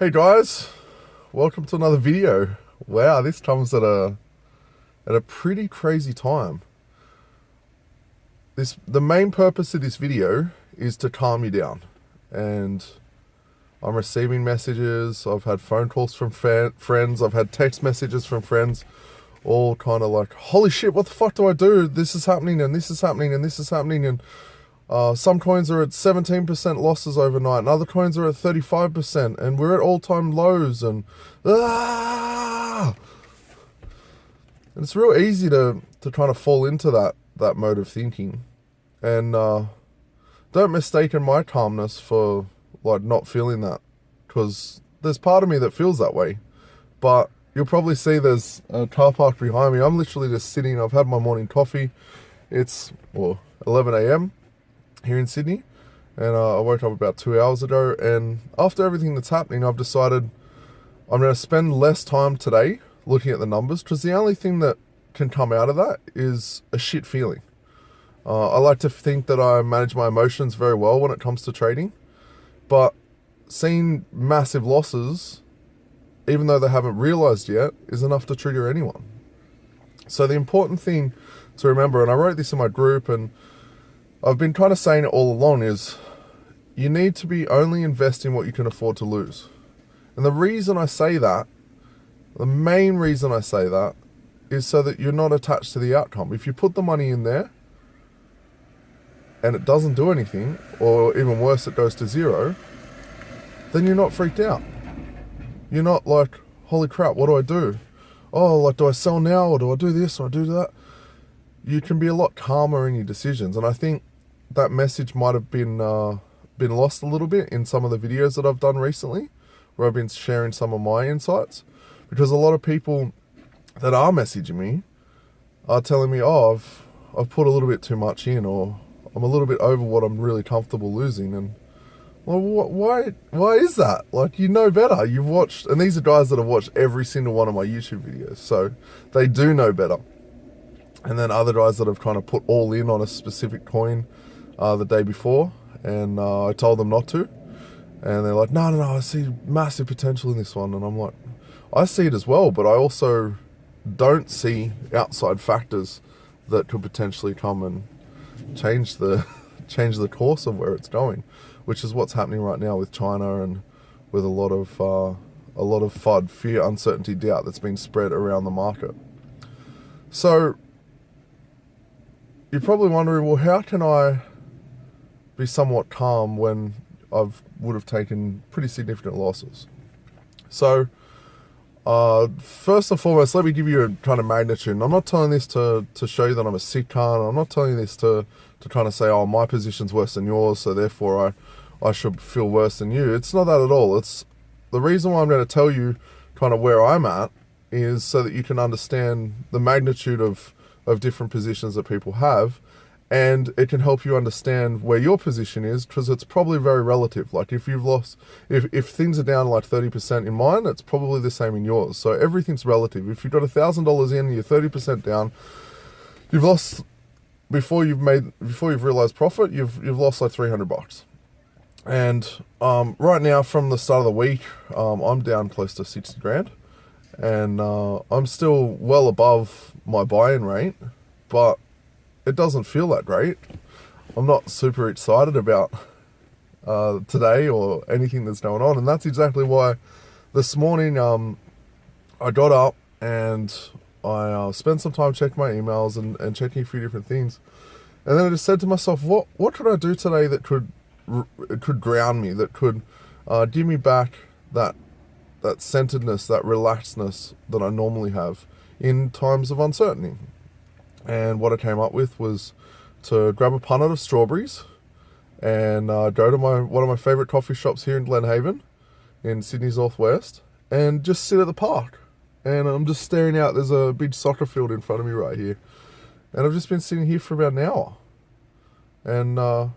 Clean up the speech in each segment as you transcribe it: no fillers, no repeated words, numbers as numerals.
Hey guys, welcome to another video. Wow, this comes at a pretty crazy time. The main purpose of this video is to calm you down, and I'm receiving messages. I've had phone calls from friends. I've had text messages from friends, all kind of like, holy shit, what the fuck do I do? This is happening, and this is happening, and this is happening, and some coins are at 17% losses overnight, and other coins are at 35%, and we're at all-time lows, and and it's real easy to kind of fall into that mode of thinking. And don't mistake my calmness for like not feeling that, because there's part of me that feels that way. But you'll probably see there's a car park behind me. I'm literally just sitting. I've had my morning coffee. It's 11 a.m. here in Sydney, and I woke up about 2 hours ago, and after everything that's happening, I've decided I'm going to spend less time today looking at the numbers, because the only thing that can come out of that is a shit feeling. I like to think that I manage my emotions very well when it comes to trading, but seeing massive losses, even though they haven't realized yet, is enough to trigger anyone. So the important thing to remember, and I wrote this in my group, and I've been kind of saying it all along, is you need to be only investing what you can afford to lose. And the reason I say that, the main reason I say that, is so that you're not attached to the outcome. If you put the money in there and it doesn't do anything, or even worse, it goes to zero, then you're not freaked out. You're not like, holy crap, what do I do? Oh, like, do I sell now, or do I do this, or do that? You can be a lot calmer in your decisions, and I think that message might have been lost a little bit in some of the videos that I've done recently, where I've been sharing some of my insights, because a lot of people that are messaging me are telling me, oh, I've put a little bit too much in, or I'm a little bit over what I'm really comfortable losing. And well, why is that? Like, you know better. You've watched, and these are guys that have watched every single one of my YouTube videos, so they do know better. And then other guys that have kind of put all in on a specific coin the day before, and I told them not to, and they're like, no, I see massive potential in this one. And I'm like, I see it as well, but I also don't see outside factors that could potentially come and change the course of where it's going, which is what's happening right now with China, and with a lot of FUD, fear, uncertainty, doubt that's been spread around the market. So you're probably wondering, well, how can I be somewhat calm when would have taken pretty significant losses? So first and foremost, let me give you a kind of magnitude. And I'm not telling this to show you that I'm a sick cunt. I'm not telling you this to kind of say, oh, my position's worse than yours, so therefore I should feel worse than you. It's not that at all. It's the reason why I'm going to tell you kind of where I'm at is so that you can understand the magnitude of different positions that people have, and it can help you understand where your position is, because it's probably very relative. Like, if you've lost, if things are down like 30% in mine, it's probably the same in yours. So everything's relative. If you've got $1,000 in, you're 30% down, you've lost, before you've realized profit, you've lost like $300. And right now, from the start of the week, I'm down close to 60 grand, and I'm still well above my buy-in rate, but it doesn't feel that great. I'm not super excited about today or anything that's going on, and that's exactly why this morning I got up and I spent some time checking my emails and checking a few different things, and then I just said to myself, what could I do today that could ground me, that could give me back that centeredness, that relaxedness that I normally have in times of uncertainty. And what I came up with was to grab a punnet of strawberries and go to one of my favourite coffee shops here in Glenhaven in Sydney's northwest, and just sit at the park. And I'm just staring out. There's a big soccer field in front of me right here, and I've just been sitting here for about an hour and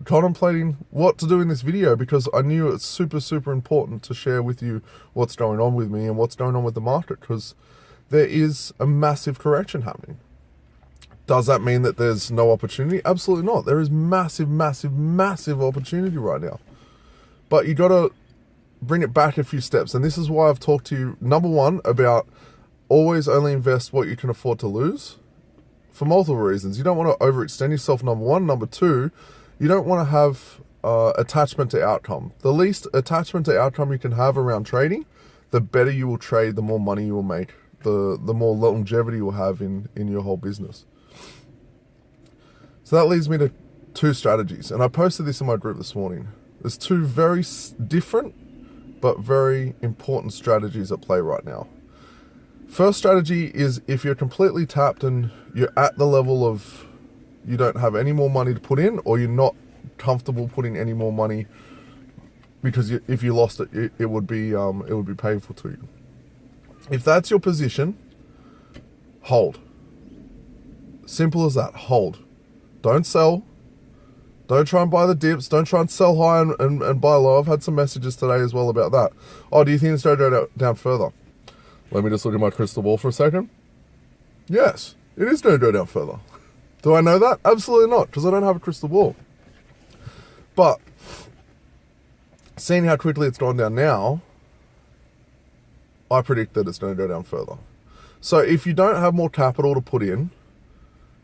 contemplating what to do in this video, because I knew it's super important to share with you what's going on with me and what's going on with the market, because there is a massive correction happening. Does that mean that there's no opportunity? Absolutely not. There is massive opportunity right now. But you gotta bring it back a few steps. And this is why I've talked to you, number one, about always only invest what you can afford to lose for multiple reasons. You don't want to overextend yourself, number one. Number two, you don't want to have attachment to outcome. The least attachment to outcome you can have around trading, the better you will trade, the more money you will make, the more longevity you will have in your whole business. So that leads me to two strategies. And I posted this in my group this morning. There's two very different but very important strategies at play right now. First strategy is if you're completely tapped and you're at the level of you don't have any more money to put in, or you're not comfortable putting any more money because if you lost it, it would be painful to you. If that's your position, hold. Simple as that. Hold. Don't sell. Don't try and buy the dips. Don't try and sell high and buy low. I've had some messages today as well about that. Oh, do you think it's going to go down further? Let me just look at my crystal ball for a second. Yes, it is going to go down further. Do I know that? Absolutely not, because I don't have a crystal ball. But seeing how quickly it's gone down now, I predict that it's going to go down further. So if you don't have more capital to put in,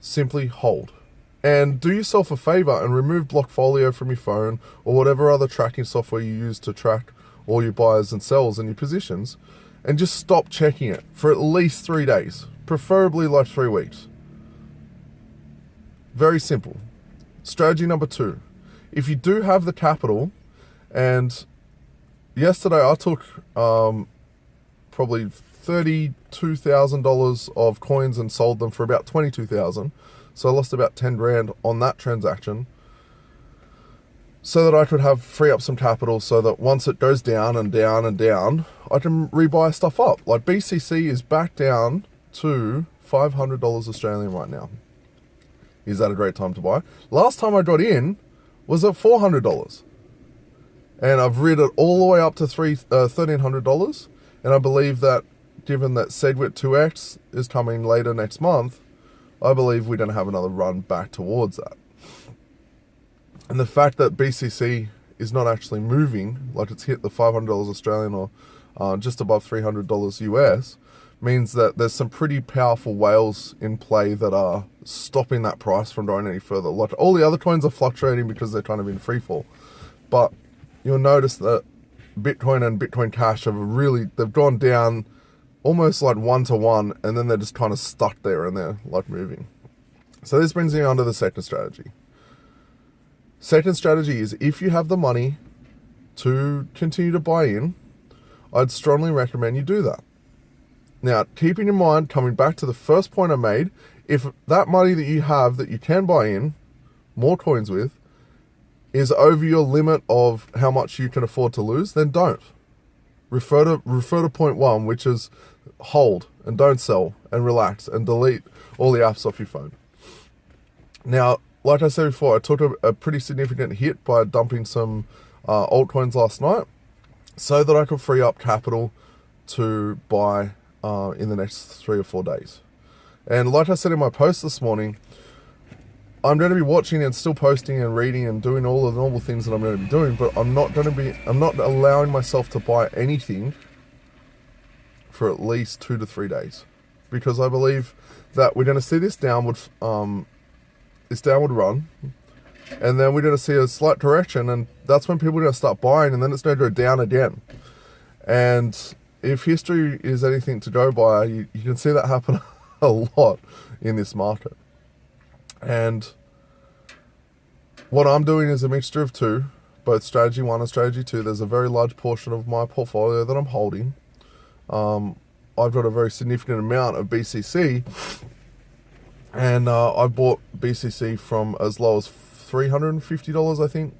simply hold. And do yourself a favor and remove Blockfolio from your phone or whatever other tracking software you use to track all your buyers and sells and your positions, and just stop checking it for at least 3 days, preferably like 3 weeks. Very simple. Strategy number two. If you do have the capital, and yesterday I took probably $32,000 of coins and sold them for about $22,000. So I lost about 10 grand on that transaction, so that I could free up some capital so that once it goes down and down and down, I can rebuy stuff up. Like BCC is back down to $500 Australian right now. Is that a great time to buy? Last time I got in was at $400. And I've rid it all the way up to $1,300. And I believe that given that Segwit 2X is coming later next month, I believe we're going to have another run back towards that. And the fact that BCC is not actually moving, like it's hit the $500 Australian or just above $300 US, means that there's some pretty powerful whales in play that are stopping that price from going any further. Like all the other coins are fluctuating because they're kind of in free fall. But you'll notice that Bitcoin and Bitcoin Cash they've gone down almost like 1-to-1, and then they're just kind of stuck there and they're like moving. So this brings me on to the second strategy. Second strategy is if you have the money to continue to buy in, I'd strongly recommend you do that. Now, keeping in mind, coming back to the first point I made, if that money that you have that you can buy in more coins with is over your limit of how much you can afford to lose, then don't. Refer to point one, which is hold and don't sell and relax and delete all the apps off your phone. Now, like I said before, I took a pretty significant hit by dumping some altcoins last night so that I could free up capital to buy in the next 3 or 4 days. And like I said in my post this morning, I'm going to be watching and still posting and reading and doing all the normal things that I'm going to be doing, but I'm not allowing myself to buy anything for at least 2 to 3 days, because I believe that we're going to see this downward run, and then we're going to see a slight correction, and that's when people are going to start buying, and then it's going to go down again. And if history is anything to go by, you can see that happen a lot in this market. And what I'm doing is a mixture of two, both strategy 1 and strategy 2. There's a very large portion of my portfolio that I'm holding. I've got a very significant amount of BCC, and I bought BCC from as low as $350, I think,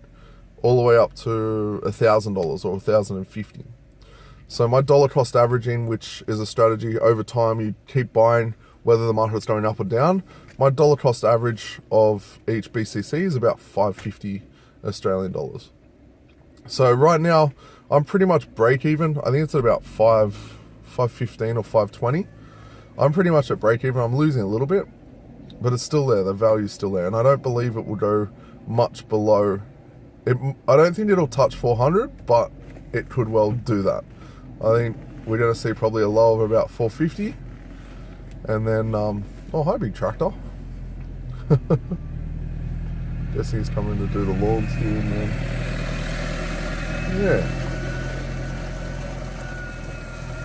all the way up to $1,000 or $1,050. So my dollar cost averaging, which is a strategy over time, you keep buying whether the market's going up or down. My dollar cost average of each BCC is about $550 Australian dollars. So right now, I'm pretty much break even. I think it's at about $5.15 or $5.20. I'm pretty much at break even. I'm losing a little bit, but it's still there. The value's still there, and I don't believe it will go much below. I don't think it'll touch 400, but it could well do that. I think we're going to see probably a low of about 450, and then oh, hi big tractor. Guessing he's coming to do the lawns here, man. Yeah.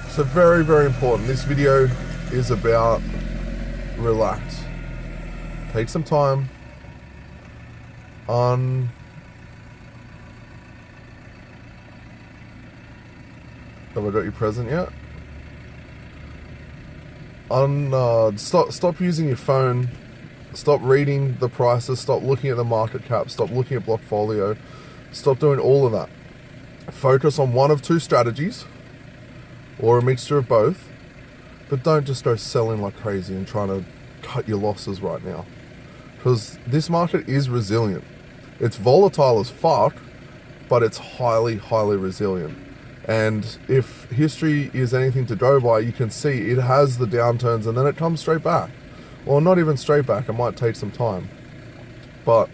So very, very important. This video is about relax. Take some time. Have I got your present yet? Stop using your phone. Stop reading the prices. Stop looking at the market cap. Stop looking at Blockfolio. Stop doing all of that. Focus on one of two strategies, or a mixture of both. But don't just go selling like crazy and trying to cut your losses right now, because this market is resilient. It's volatile as fuck, but it's highly, highly resilient. And if history is anything to go by, you can see it has the downturns and then it comes straight back. Well, not even straight back, it might take some time. But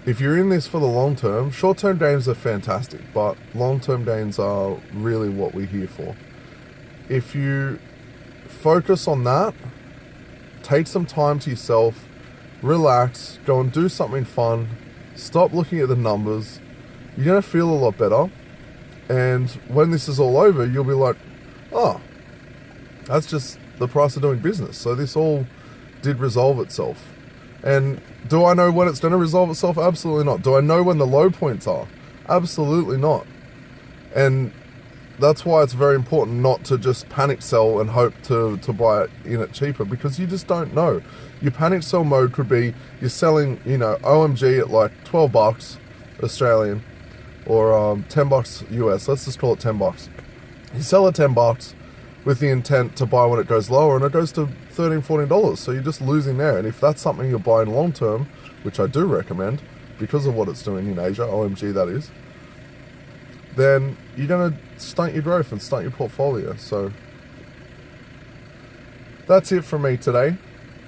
if you're in this for the long term, short-term gains are fantastic, but long-term gains are really what we're here for. If you focus on that, take some time to yourself, relax, go and do something fun, stop looking at the numbers, you're going to feel a lot better. And when this is all over, you'll be like, oh, that's just the price of doing business. So this all did resolve itself. And do I know when it's going to resolve itself? Absolutely not. Do I know when the low points are? Absolutely not. And that's why it's very important not to just panic sell and hope to buy it in it cheaper, because you just don't know. Your panic sell mode could be you're selling, OMG at like $12 Australian or $10 US. Let's just call it $10. You sell at $10 with the intent to buy when it goes lower, and it goes to $13, $14. So you're just losing there. And if that's something you're buying long term, which I do recommend because of what it's doing in Asia, OMG that is, then you're going to stunt your growth and stunt your portfolio. So that's it from me today.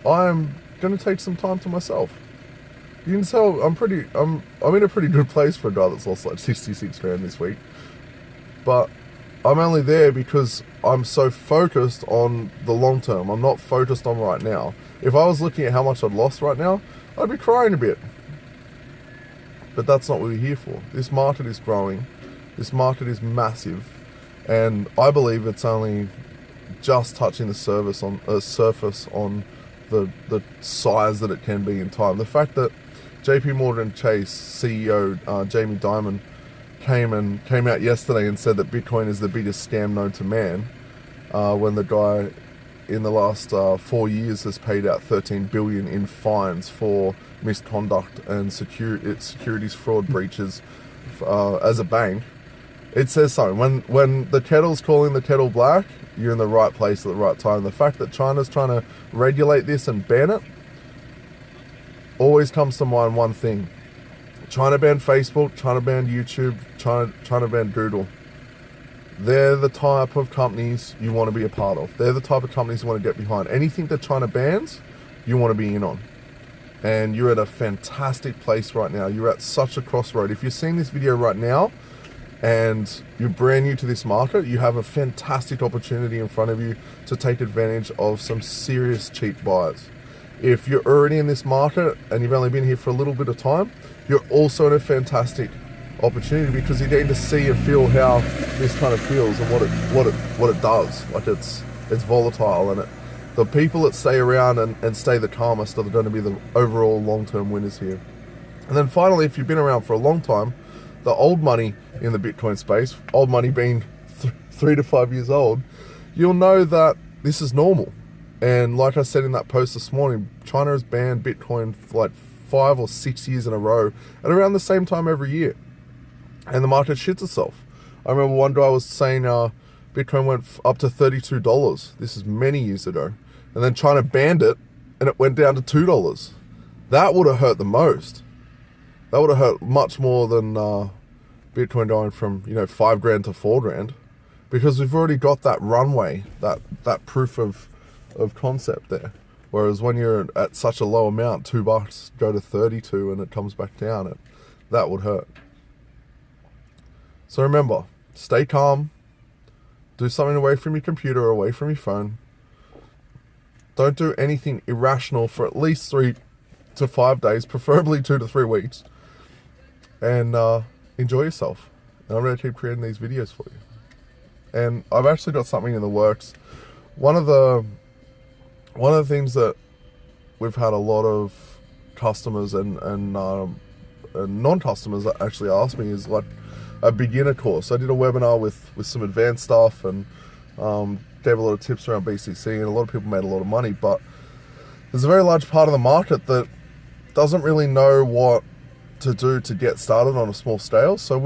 I'm going to take some time to myself. You can tell I'm in a pretty good place for a guy that's lost like 66 grand this week. But I'm only there because I'm so focused on the long term. I'm not focused on right now. If I was looking at how much I'd lost right now, I'd be crying a bit. But that's not what we're here for. This market is growing. This market is massive. And I believe it's only just touching the surface on the size that it can be in time. The fact that JP Morgan Chase CEO Jamie Dimon came out yesterday and said that Bitcoin is the biggest scam known to man, when the guy in the last 4 years has paid out $13 billion in fines for misconduct and securities fraud breaches as a bank. It says something. When the kettle's calling the kettle black, you're in the right place at the right time. The fact that China's trying to regulate this and ban it always comes to mind one thing. China banned Facebook, China banned YouTube, China banned Google. They're the type of companies you want to be a part of. They're the type of companies you want to get behind. Anything that China bans, you want to be in on. And you're at a fantastic place right now. You're at such a crossroad. If you're seeing this video right now and you're brand new to this market, you have a fantastic opportunity in front of you to take advantage of some serious cheap buys. If you're already in this market and you've only been here for a little bit of time, you're also in a fantastic opportunity, because you're getting to see and feel how this kind of feels and what it does. Like it's volatile, and the people that stay around and stay the calmest are going to be the overall long-term winners here. And then finally, if you've been around for a long time, the old money in the Bitcoin space, old money being 3 to 5 years old, you'll know that this is normal. And like I said in that post this morning, China has banned Bitcoin for like 5 or 6 years in a row at around the same time every year. And the market shits itself. I remember one guy was saying Bitcoin went up to $32. This is many years ago. And then China banned it and it went down to $2. That would have hurt the most. That would have hurt much more than Bitcoin going from, $5 grand to $4 grand. Because we've already got that runway, that proof of concept there. Whereas when you're at such a low amount, $2 go to 32 and it comes back down, that would hurt. So remember, stay calm, do something away from your computer or away from your phone. Don't do anything irrational for at least 3 to 5 days, preferably 2 to 3 weeks, and enjoy yourself. And I'm going to keep creating these videos for you. And I've actually got something in the works. One of the things that we've had a lot of customers and non-customers that actually ask me is like a beginner course. I did a webinar with some advanced stuff and gave a lot of tips around BCC, and a lot of people made a lot of money, but there's a very large part of the market that doesn't really know what to do to get started on a small scale. So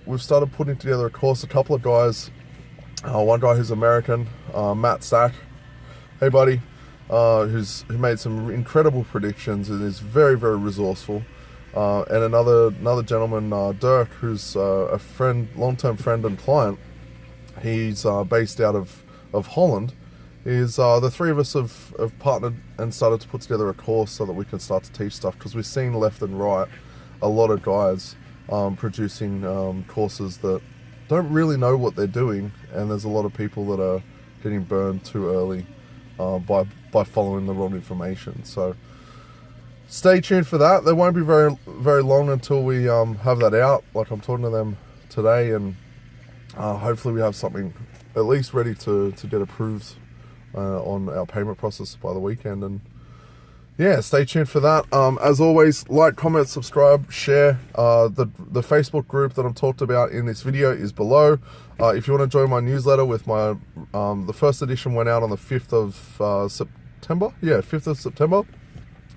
we've started putting together a course. A couple of guys, one guy who's American, Matt Stack, hey buddy, who made some incredible predictions and is very, very resourceful. And another gentleman, Dirk, who's a friend, long-term friend and client. He's based out of Holland. The three of us have partnered and started to put together a course so that we can start to teach stuff, because we've seen left and right a lot of guys producing courses that don't really know what they're doing, and there's a lot of people that are getting burned too early by following the wrong information. So stay tuned for that. There won't be very, very long until we have that out. Like, I'm talking to them today, and hopefully we have something at least ready to get approved on our payment process by the weekend. And yeah, stay tuned for that. As always, like, comment, subscribe, share. The Facebook group that I'm talked about in this video is below. If you want to join my newsletter with my the first edition went out on the 5th of September. Yeah, 5th of September.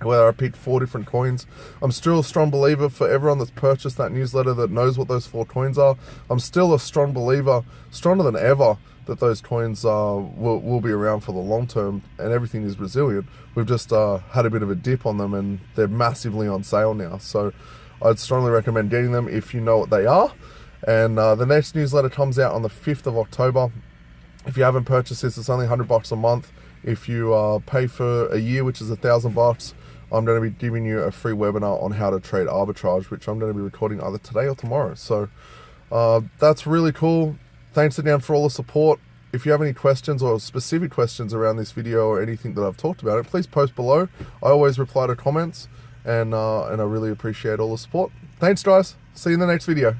Where I picked 4 different coins. I'm still a strong believer, for everyone that's purchased that newsletter that knows what those 4 coins are. I'm still a strong believer, stronger than ever, that those coins will be around for the long term, and everything is resilient. We've just had a bit of a dip on them, and they're massively on sale now. So I'd strongly recommend getting them if you know what they are. And the next newsletter comes out on the 5th of October. If you haven't purchased this, it's only $100 a month. If you pay for a year, which is $1,000, I'm going to be giving you a free webinar on how to trade arbitrage, which I'm going to be recording either today or tomorrow. So that's really cool. Thanks again for all the support. If you have any questions or specific questions around this video or anything that I've talked about, please post below. I always reply to comments, and I really appreciate all the support. Thanks, guys. See you in the next video.